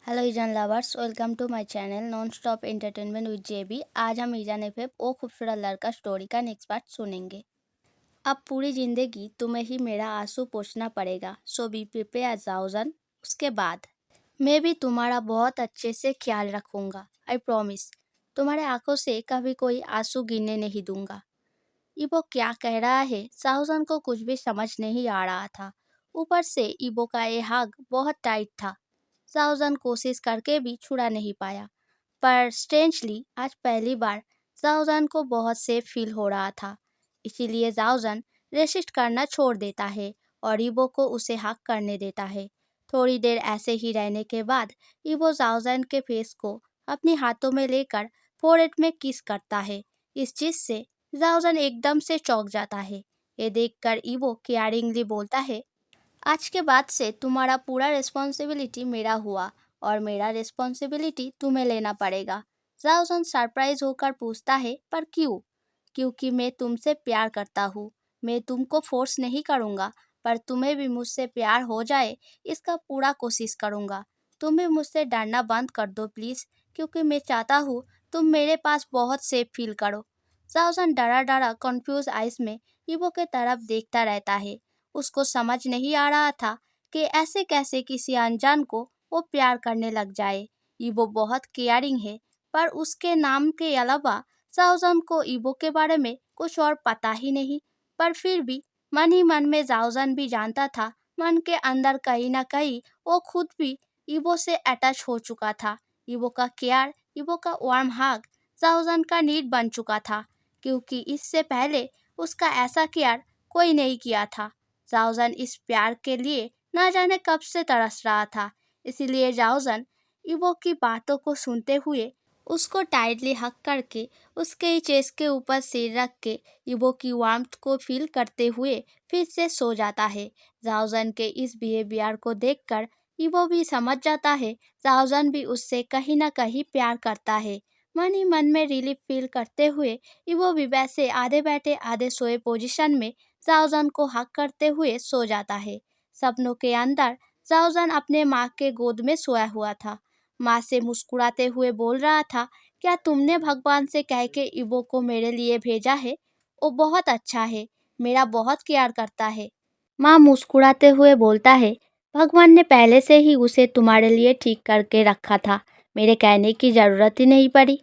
Hello ईजान lovers, welcome to my channel non stop entertainment with JB. आज हम Izan FF ओ खूबसूरत लड़का स्टोरी का नेक्स्ट पार्ट सुनेंगे। अब पूरी जिंदगी तुम्हें ही मेरा आंसू पोंछना पड़ेगा, सो बी प्रिपेयर जाओजन। उसके बाद मैं भी तुम्हारा बहुत अच्छे से ख्याल रखूंगा, आई प्रॉमिस। तुम्हारे आंखों से कभी कोई आंसू गिरने नहीं दूंगा। इबो क्या कह रहा है, जाओजन को कुछ भी समझ नहीं आ रहा था। ऊपर से इबो का ये हग बहुत टाइट था। जाओजन कोशिश करके भी छुड़ा नहीं पाया, पर स्ट्रेंजली आज पहली बार जाओजन को बहुत सेफ फील हो रहा था। इसीलिए जाओजन रेसिस्ट करना छोड़ देता है और इबो को उसे हक करने देता है। थोड़ी देर ऐसे ही रहने के बाद इबो जाओजन के फेस को अपने हाथों में लेकर फोrehead में किस करता है। इस चीज से जाओजन एकदम से चौंक जाता है। ये देखकर इबो केयरिंगली बोलता है, आज के बाद से तुम्हारा पूरा रिस्पॉन्सिबिलिटी मेरा हुआ और मेरा रिस्पॉन्सिबिलिटी तुम्हें लेना पड़ेगा। जाओसन सरप्राइज होकर पूछता है, पर क्यों? क्योंकि मैं तुमसे प्यार करता हूँ। मैं तुमको फोर्स नहीं करूँगा, पर तुम्हें भी मुझसे प्यार हो जाए इसका पूरा कोशिश करूँगा। तुम भी मुझसे डरना बंद कर दो प्लीज़, क्योंकि मैं चाहता हूँ तुम मेरे पास बहुत सेफ फील करो। जाओसन डरा डरा कन्फ्यूज आइज में इबो के तरफ देखता रहता है। उसको समझ नहीं आ रहा था कि ऐसे कैसे किसी अनजान को वो प्यार करने लग जाए। इबो बहुत केयरिंग है, पर उसके नाम के अलावा जाओजन को इबो के बारे में कुछ और पता ही नहीं। पर फिर भी मन ही मन में जाओजन भी जानता था, मन के अंदर कहीं ना कहीं वो खुद भी इबो से अटैच हो चुका था। इबो का केयर, इबो का वार्म हग जाओजन का नीड बन चुका था, क्योंकि इससे पहले उसका ऐसा केयर कोई नहीं किया था। जाओजन इस प्यार के लिए न जाने कब से तरस रहा था। इसीलिए जाओजन इबो की बातों को सुनते हुए उसको टाइटली हक करके उसके चेस्ट के ऊपर सिर रख के इबो की वार्मथ को फील करते हुए फिर से सो जाता है। जाओजन के इस बिहेवियर को देखकर इबो भी समझ जाता है जाओजन भी उससे कहीं ना कहीं प्यार करता है। मन ही मन में रिलीफ फील करते हुए इबो भी वैसे आधे बैठे आधे सोए पोजीशन में जाओजन को हक करते हुए सो जाता है। सपनों के अंदर जाओजन अपने माँ के गोद में सोया हुआ था। माँ से मुस्कुराते हुए बोल रहा था, क्या तुमने भगवान से कह के इबो को मेरे लिए भेजा है? वो बहुत अच्छा है, मेरा बहुत प्यार करता है। माँ मुस्कुराते हुए बोलता है, भगवान ने पहले से ही उसे तुम्हारे लिए ठीक करके रखा था, मेरे कहने की जरूरत ही नहीं पड़ी।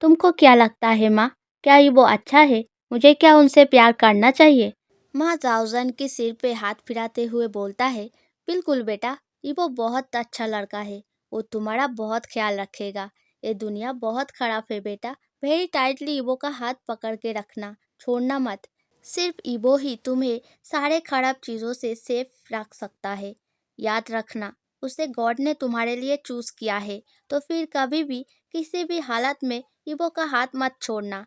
तुमको क्या लगता है माँ, क्या ये वो अच्छा है? मुझे क्या उनसे प्यार करना चाहिए? माँ जाओजन के सिर पे हाथ फिराते हुए बोलता है, बिल्कुल बेटा, ये वो बहुत अच्छा लड़का है, वो तुम्हारा बहुत ख्याल रखेगा। ये दुनिया बहुत खराब है बेटा, वेरी टाइटली इबो का हाथ पकड़ के रखना, छोड़ना मत। सिर्फ इबो ही तुम्हें सारे खराब चीज़ों से सेफ रख सकता है। याद रखना, उसे गॉड ने तुम्हारे लिए चूज किया है, तो फिर कभी भी किसी भी हालत में इबो का हाथ मत छोड़ना।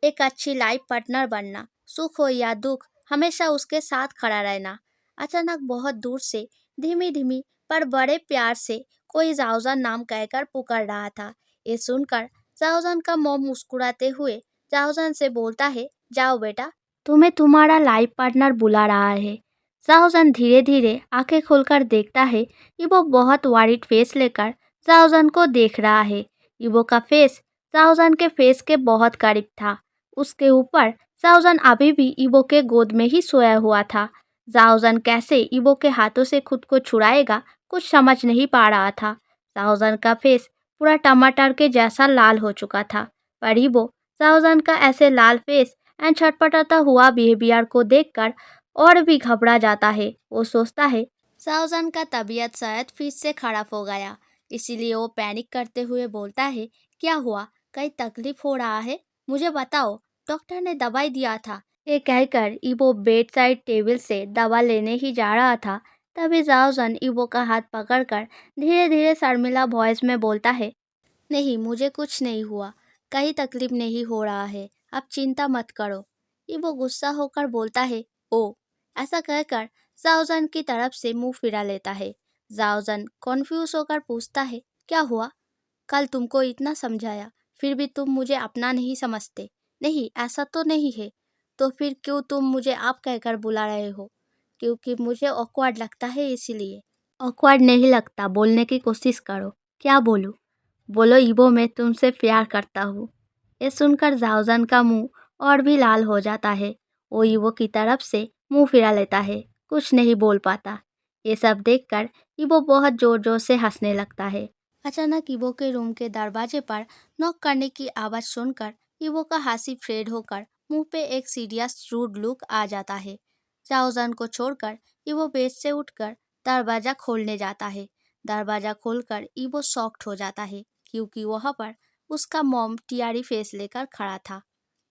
एक अच्छी लाइफ पार्टनर बनना, सुख हो या दुख हमेशा उसके साथ खड़ा रहना। अचानक बहुत दूर से धीमी धीमी पर बड़े प्यार से कोई जाओजन नाम कहकर पुकार रहा था। ये सुनकर जाओजन का मुंह मुस्कुराते हुए जाओजन से बोलता है, जाओ बेटा, तुम्हें तुम्हारा लाइफ पार्टनर बुला रहा है। जाओजन धीरे धीरे आंखें खोलकर देखता है, इबो बहुत वारिड फेस लेकर जाओजन को देख रहा है। इबो का फेस जाओजन के फेस के बहुत करीब था। उसके ऊपर जाओजन अभी भी इबो के गोद में ही सोया हुआ था। जाओजन कैसे इबो के हाथों से खुद को छुड़ाएगा, कुछ समझ नहीं पा रहा था। जाओजन का फेस पूरा टमाटर के जैसा लाल हो चुका था, पर इबो जाओजन का ऐसे लाल फेस एंड छटपटाता हुआ बिहेवियर को देखकर और भी घबरा जाता है। वो सोचता है जाओजन का तबीयत शायद फिर से खराब हो गया, इसीलिए वो पैनिक करते हुए बोलता है, क्या हुआ, कहीं तकलीफ हो रहा है? मुझे बताओ, डॉक्टर ने दवाई दिया था। ये कहकर इबो बेड साइड टेबल से दवा लेने ही जा रहा था, तभी जाओजन इबो का हाथ पकड़कर धीरे धीरे शर्मिला वॉइस में बोलता है, नहीं मुझे कुछ नहीं हुआ, कहीं तकलीफ नहीं हो रहा है, आप चिंता मत करो। इबो गुस्सा होकर बोलता है, ओ। ऐसा कहकर जाओजन की तरफ से मुंह फिरा लेता है। जाओजन कॉन्फ्यूज होकर पूछता है, क्या हुआ? कल तुमको इतना समझाया, फिर भी तुम मुझे अपना नहीं समझते। नहीं, ऐसा तो नहीं है। तो फिर क्यों तुम मुझे आप कहकर बुला रहे हो? क्योंकि मुझे ऑकवर्ड लगता है, इसीलिए। ऑकवर्ड नहीं लगता, बोलने की कोशिश करो। क्या बोलूँ? बोलो इबो, मैं तुमसे प्यार करता हूँ। ये सुनकर जाओजन का मुंह और भी लाल हो जाता है। वो इबो की तरफ से मुंह फिरा लेता है, कुछ नहीं बोल पाता। ये सब देखकर इबो बहुत जोर जोर से हंसने लगता है। अचानक इबो के रूम के दरवाजे पर नॉक करने की आवाज़ सुनकर इबो का हंसी फेड होकर मुंह पे एक सीरियस रूड लुक आ जाता है। जाओजन को छोड़कर इबो बेड से उठकर दरवाज़ा खोलने जाता है। दरवाज़ा खोलकर इबो शॉक्ड हो जाता है, क्योंकि वहाँ पर उसका मॉम टियारी फेस लेकर खड़ा था।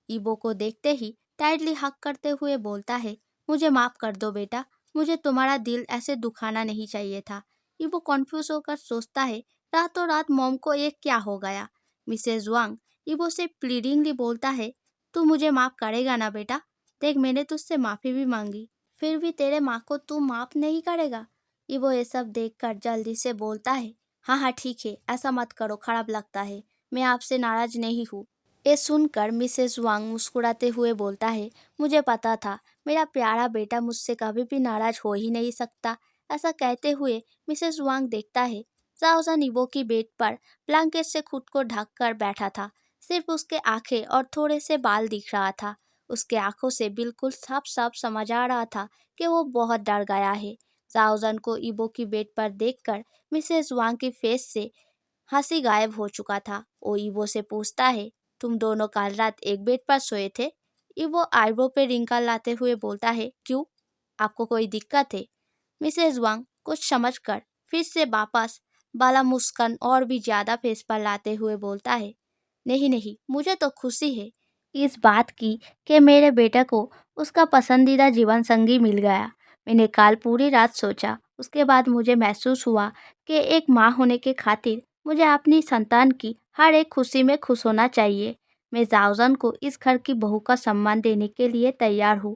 इबो को देखते ही टाइटली हक करते हुए बोलता है, मुझे माफ़ कर दो बेटा, मुझे तुम्हारा दिल ऐसे दुखाना नहीं चाहिए था। इबो कन्फ्यूज होकर सोचता है, रातों रात मॉम को ये क्या हो गया। मिसेज वांग इबो से प्लीडिंगली बोलता है, तू मुझे माफ़ करेगा ना बेटा? देख, मैंने तुझसे माफ़ी भी मांगी, फिर भी तेरे माँ को तू माफ़ नहीं करेगा। इबो ये सब देखकर जल्दी से बोलता है, हाँ हाँ ठीक है, ऐसा मत करो, खराब लगता है, मैं आपसे नाराज नहीं हूँ। ये सुनकर मिसेस वांग मुस्कुराते हुए बोलता है, मुझे पता था, मेरा प्यारा बेटा मुझसे कभी भी नाराज हो ही नहीं सकता। ऐसा कहते हुए मिसेस वांग देखता है, जाओजन इबो की बेड पर ब्लैंकेट से खुद को ढक कर बैठा था। सिर्फ उसके आंखें और थोड़े से बाल दिख रहा था। उसके आंखों से बिल्कुल साफ साफ समझ आ रहा था कि वो बहुत डर गया है। जाओजन को इबो की बेड पर देखकर मिसेस वांग की फेस से हंसी गायब हो चुका था। वो इबो से पूछता है, तुम दोनों कल रात एक बेड पर सोए थे? इबो आईब्रो पे रिंकल लाते हुए बोलता है, क्यों, आपको कोई दिक्कत है? मिसेज वांग कुछ समझकर फिर से वापस बाला मुस्कान और भी ज्यादा फेस पर लाते हुए बोलता है, नहीं नहीं, मुझे तो खुशी है इस बात की कि मेरे बेटे को उसका पसंदीदा जीवन संगी मिल गया। मैंने कल पूरी रात सोचा, उसके बाद मुझे महसूस हुआ कि एक माँ होने के खातिर मुझे अपनी संतान की हर एक खुशी में खुश होना चाहिए। मैं जाओजन को इस घर की बहू का सम्मान देने के लिए तैयार हूँ।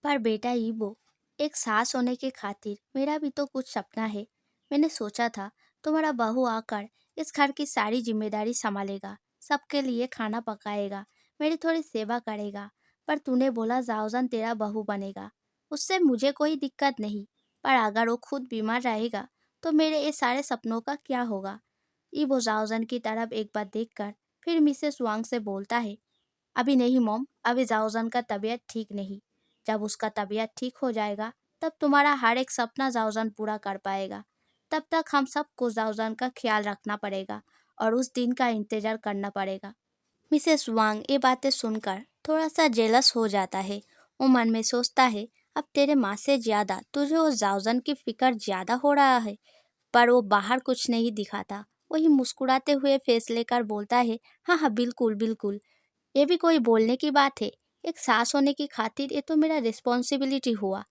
पर बेटा ईबो, एक सास होने के खातिर मेरा भी तो कुछ सपना है। मैंने सोचा था तुम्हारा बहू आकर इस घर की सारी जिम्मेदारी संभालेगा, सबके लिए खाना पकाएगा, मेरी थोड़ी सेवा करेगा। पर तूने बोला जाओजन तेरा बहू बनेगा, उससे मुझे कोई दिक्कत नहीं, पर अगर वो खुद बीमार रहेगा तो मेरे ये सारे सपनों का क्या होगा? ईबो जाओजन की तरफ एक बार देखकर फिर मिसेस वांग से बोलता है, अभी नहीं मॉम, अभी जाओजन का तबीयत ठीक नहीं। जब उसका तबीयत ठीक हो जाएगा तब तुम्हारा हर एक सपना जाओजन पूरा कर पाएगा। तब तक हम सबको जाओजन का ख्याल रखना पड़ेगा और उस दिन का इंतजार करना पड़ेगा। मिसेस वांग ये बातें सुनकर थोड़ा सा जेलस हो जाता है। वो मन में सोचता है, अब तेरे माँ से ज्यादा तुझे उस जाओजन की फिक्र ज्यादा हो रहा है। पर वो बाहर कुछ नहीं दिखाता। वही मुस्कुराते हुए फेस लेकर बोलता है, हाँ हाँ बिल्कुल बिल्कुल, ये भी कोई बोलने की बात है? एक सास होने की खातिर ये तो मेरा रिस्पॉन्सिबिलिटी हुआ।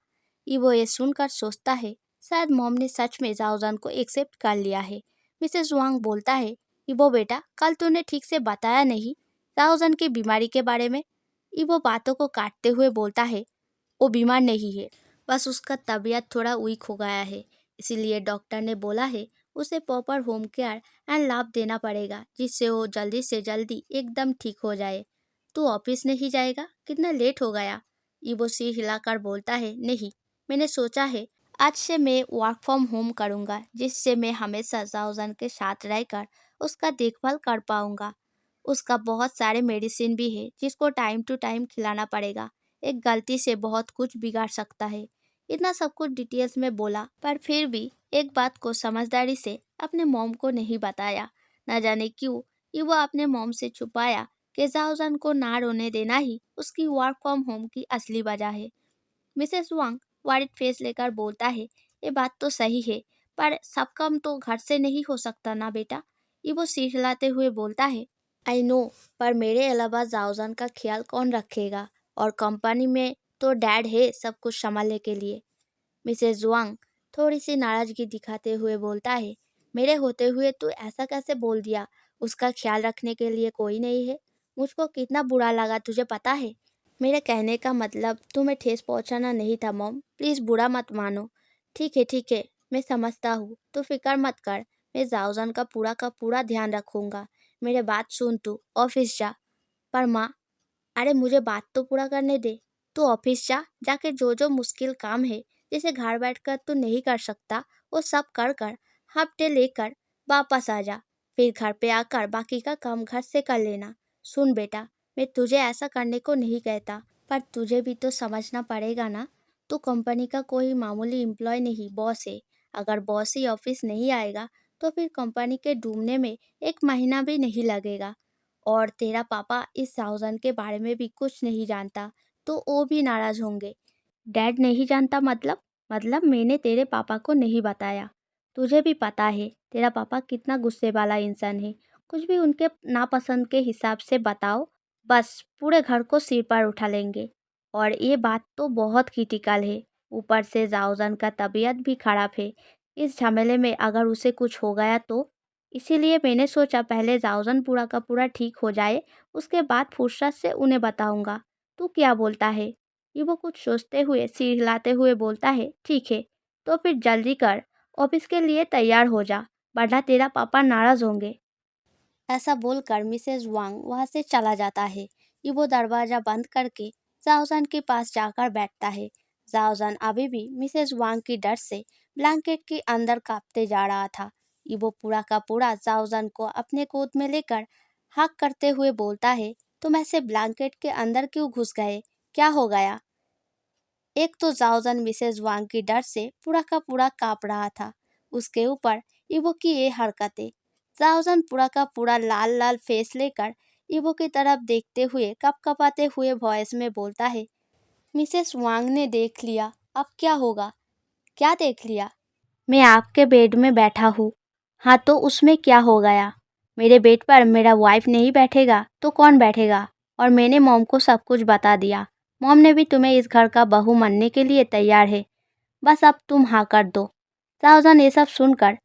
इवो ये सुनकर सोचता है, शायद मॉम ने सच में जाओजान को एक्सेप्ट कर लिया है। मिसेस वांग बोलता है, इबो बेटा, कल तूने ठीक से बताया नहीं जाओजान की बीमारी के बारे में। इबो बातों को काटते हुए बोलता है, वो बीमार नहीं है, बस उसका तबीयत थोड़ा वीक हो गया है, इसीलिए डॉक्टर ने बोला है उसे प्रॉपर होम केयर एंड लाभ देना पड़ेगा, जिससे वो जल्दी से जल्दी एकदम ठीक हो जाए। तू ऑफिस नहीं जाएगा? कितना लेट हो गया? इबो सिर हिलाकर बोलता है, नहीं, मैंने सोचा है आज से मैं वर्क फ्रॉम होम करूँगा, जिससे मैं हमेशा जाओजान के साथ रहकर उसका देखभाल कर पाऊँगा। उसका बहुत सारे मेडिसिन भी है जिसको टाइम टू टाइम खिलाना पड़ेगा। एक गलती से बहुत कुछ बिगाड़ सकता है। इतना सब कुछ डिटेल्स में बोला, पर फिर भी एक बात को समझदारी से अपने मॉम को नहीं बताया। न जाने क्यों ये वो अपने मॉम से छुपाया कि जाओजान को ना रोने देना ही उसकी वर्क फ्रॉम होम की असली वजह है। मिसेस वांग वाइट फेस लेकर बोलता है, ये बात तो सही है, पर सब काम तो घर से नहीं हो सकता ना बेटा। ये वो सिर हिलाते हुए बोलता है, आई नो, पर मेरे अलावा जाओजान का ख्याल कौन रखेगा? और कंपनी में तो डैड है सब कुछ संभालने के लिए। मिसेस वांग थोड़ी सी नाराजगी दिखाते हुए बोलता है, मेरे होते हुए तू ऐसा कैसे बोल दिया? उसका ख्याल रखने के लिए कोई नहीं है? मुझको कितना बुरा लगा तुझे पता है? मेरे कहने का मतलब तुम्हें ठेस पहुंचाना नहीं था मॉम, प्लीज़ बुरा मत मानो। ठीक है, मैं समझता हूँ, तू फिक्र मत कर, मैं जाओजान का पूरा ध्यान रखूँगा। मेरे बात सुन, तू ऑफिस जा। पर माँ, अरे मुझे बात तो पूरा करने दे। तू ऑफिस जा, जाके जो जो मुश्किल काम है जिसे घर बैठकर तू नहीं कर सकता वो सब कर कर हाफ डे लेकर वापस आ जा। फिर घर पे आकर बाकी का काम घर से कर लेना। सुन बेटा, मैं तुझे ऐसा करने को नहीं कहता, पर तुझे भी तो समझना पड़ेगा ना। तू कंपनी का कोई मामूली एम्प्लॉय नहीं, बॉस है। अगर बॉस ही ऑफिस नहीं आएगा तो फिर कंपनी के डूबने में 1 महीना भी नहीं लगेगा। और तेरा पापा इस थाउजेंड के बारे में भी कुछ नहीं जानता तो वो भी नाराज होंगे। डैड नहीं जानता मतलब मैंने तेरे पापा को नहीं बताया। तुझे भी पता है तेरा पापा कितना गुस्से वाला इंसान है। कुछ भी उनके नापसंद के हिसाब से बताओ, बस पूरे घर को सिर पर उठा लेंगे। और ये बात तो बहुत क्रिटिकल है। ऊपर से जाओजन का तबीयत भी खराब है। इस झमेले में अगर उसे कुछ हो गया तो। इसीलिए मैंने सोचा पहले जाओजन पूरा का पूरा ठीक हो जाए, उसके बाद फुर्सत से उन्हें बताऊंगा। तू क्या बोलता है? ये वो कुछ सोचते हुए सिर हिलाते हुए बोलता है, ठीक है, तो फिर जल्दी कर, ऑफिस के लिए तैयार हो जा, वरना तेरा पापा नाराज होंगे। ऐसा बोलकर मिसेस वांग वहां से चला जाता है। इवो दरवाजा बंद करके जाओजान के पास जाकर बैठता है। जाओजान अभी भी मिसेस वांग की डर से ब्लैंकेट के अंदर कांपते जा रहा था। इवो पूरा का पूरा जाओजान को अपने गोद में लेकर हक करते हुए बोलता है, तुम ऐसे ब्लैंकेट के अंदर क्यों घुस गए? क्या हो गया? एक तो जाओजन मिसेस वांग की डर से पूरा का पूरा कांप रहा था, उसके ऊपर इवो की ये हरकतें। जाओजन पूरा का पूरा लाल लाल फेस लेकर इवो की तरफ देखते हुए कपकपाते हुए वॉइस में बोलता है, मिसेस वांग ने देख लिया, अब क्या होगा? क्या देख लिया? मैं आपके बेड में बैठा हूँ। हाँ तो उसमें क्या हो गया? मेरे बेड पर मेरा वाइफ नहीं बैठेगा तो कौन बैठेगा? और मैंने मॉम को सब कुछ बता दिया। मॉम ने भी तुम्हें इस घर का बहू मानने के लिए तैयार है। बस अब तुम हाँ कर दो। साउजन ये सब सुनकर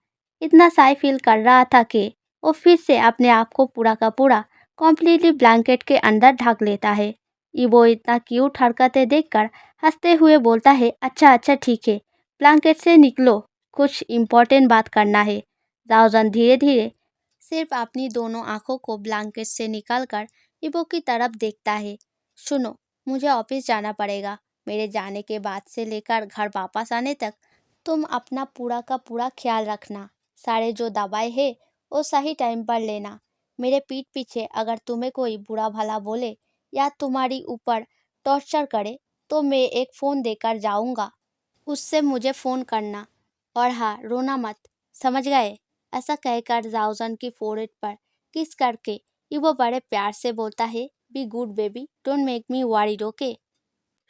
इतना साई फील कर रहा था कि वो फिर से अपने आप को पूरा का पूरा कॉम्प्लीटली ब्लैंकेट के अंदर ढक लेता है। वो इतना क्यूट हरकतें देखकर हंसते हुए बोलता है, अच्छा अच्छा ठीक है, ब्लैंकेट से निकलो, कुछ इम्पोर्टेंट बात करना है। साउजन धीरे धीरे सिर्फ अपनी दोनों आंखों को ब्लैंकेट से निकालकर इबो की तरफ देखता है। सुनो, मुझे ऑफिस जाना पड़ेगा। मेरे जाने के बाद से लेकर घर वापस आने तक तुम अपना पूरा का पूरा ख्याल रखना। सारे जो दवाई है वो सही टाइम पर लेना। मेरे पीठ पीछे अगर तुम्हें कोई बुरा भला बोले या तुम्हारी ऊपर टॉर्चर करे तो मैं एक फ़ोन देकर जाऊंगा, उससे मुझे फ़ोन करना। और हाँ, रोना मत, समझ गए? ऐसा कहकर जाओजन की फोrehead पर किस करके वो बड़े प्यार से बोलता है, be good baby, don't make me worried, okay?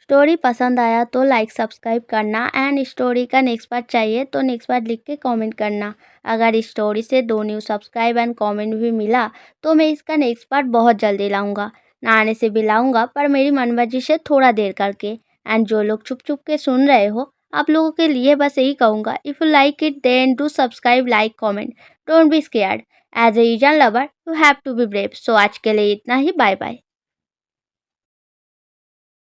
Story पसंद आया तो लाइक सब्सक्राइब करना एंड स्टोरी का नेक्स्ट पार्ट चाहिए तो नेक्स्ट पार्ट लिख के कमेंट करना। अगर इस स्टोरी से 2 न्यू सब्सक्राइब एंड कमेंट भी मिला तो मैं इसका नेक्स्ट पार्ट बहुत जल्दी लाऊंगा। ना आने से भी लाऊंगा, पर मेरी मनमर्जी से थोड़ा देर करके। एंड जो लोग चुप चुप के सुन रहे हो, आप लोगों के लिए बस यही कहूँगा, if you like it then do subscribe, like, comment, don't be scared. As a यूजन lover you have to be brave. So आज के लिए इतना ही, बाय बाय।